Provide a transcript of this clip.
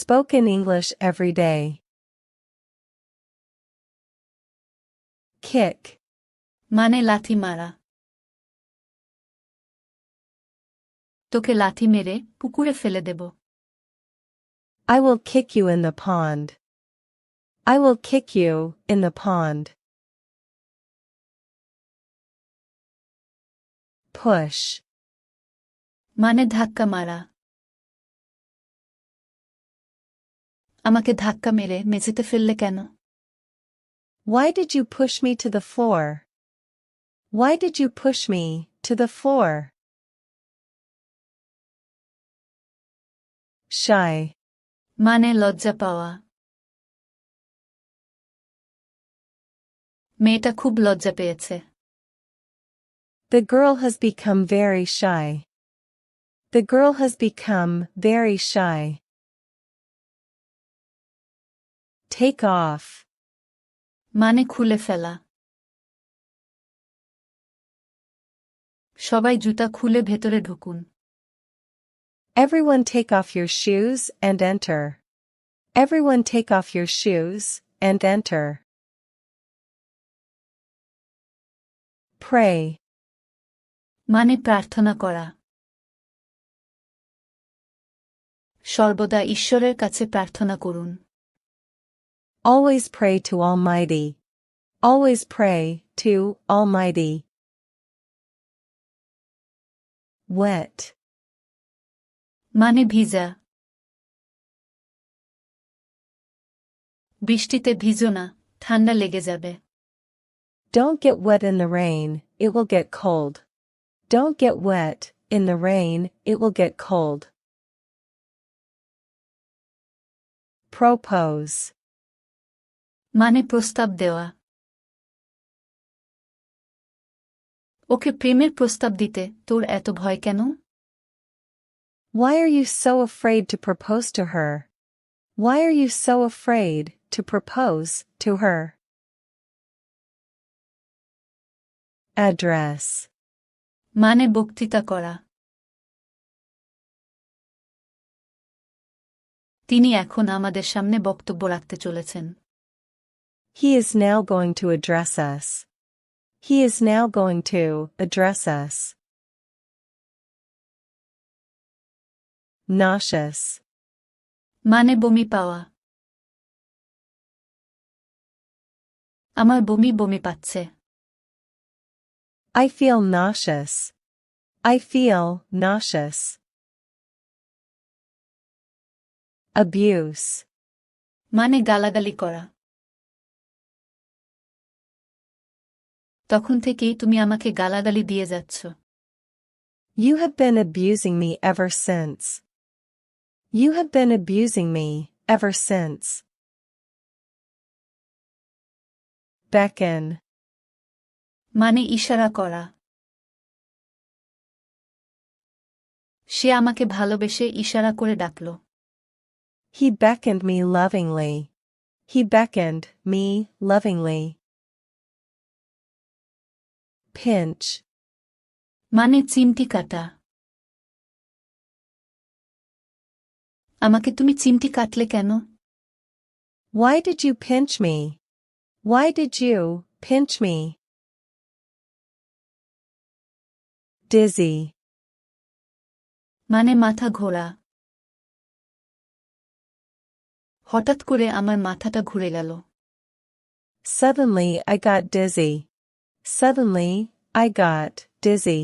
Spoke in English every day. Kick. মানে লাথি মারা। তোকে লাথি মেরে পুকুরে ফেলে দেব। I will kick you in the pond. I will kick you in the pond. Push. মানে ধাক্কা মারা। আমাকে ধাক্কা মেরে মেঝেতে ফেললে কেন? Why did you push me to the floor? Why did you push me to the floor? Shy. মানে লজ্জা পাওয়া। মেয়েটা খুব লজ্জা পেয়েছে। The girl has become very shy. The girl has become very shy. Take off. মানে খুলে ফেলা। সবাই জুতা খুলে ভেতরে ঢুকুন। Everyone take off your shoes and enter. Everyone take off your shoes and enter. Pray. মানে প্রার্থনা করা। সর্বদা ঈশ্বরের কাছে প্রার্থনা করুন। Always pray to Almighty. Always pray to Almighty. Wet. মানে ভিজা। বৃষ্টিতে ভিজো না, ঠান্ডা লেগে যাবে। Don't get wet in the rain, it will get cold. Don't get wet in the rain, it will get cold. Propose. মানে প্রস্তাব দেওয়া। ওকে প্রেমের প্রস্তাব দিতে তোর এত ভয় কেন? Why are you so afraid to propose to her? Why are you so afraid to propose to her? Address. মানে বক্তৃতা করা। তিনি এখন আমাদের সামনে বক্তব্য রাখতে চলেছেন। He is now going to address us. He is now going to address us. Nauseous. মানে বমি পাওয়া। আমার বমি বমি পাচ্ছে। I feel nauseous. I feel nauseous. Abuse. মানে গালাগালি করা। তখন থেকেই তুমি আমাকে গালাগালি দিয়ে যাচ্ছ। You have been abusing me ever since. You have been abusing me ever since. Beckon. মানে ইশারা করা। সে আমাকে ভালোবেসে ইশারা করে ডাকল। He beckoned me lovingly. He beckoned me lovingly. Pinch. মানে চিমটি কাটা। আমাকে তুমি চিমটি কাটলে কেন? Why did you pinch me? Why did you pinch me? Dizzy. মানে মাথা ঘোরা। হঠাৎ করে আমার মাথাটা ঘুরে গেল। Suddenly I got dizzy. Suddenly I got dizzy.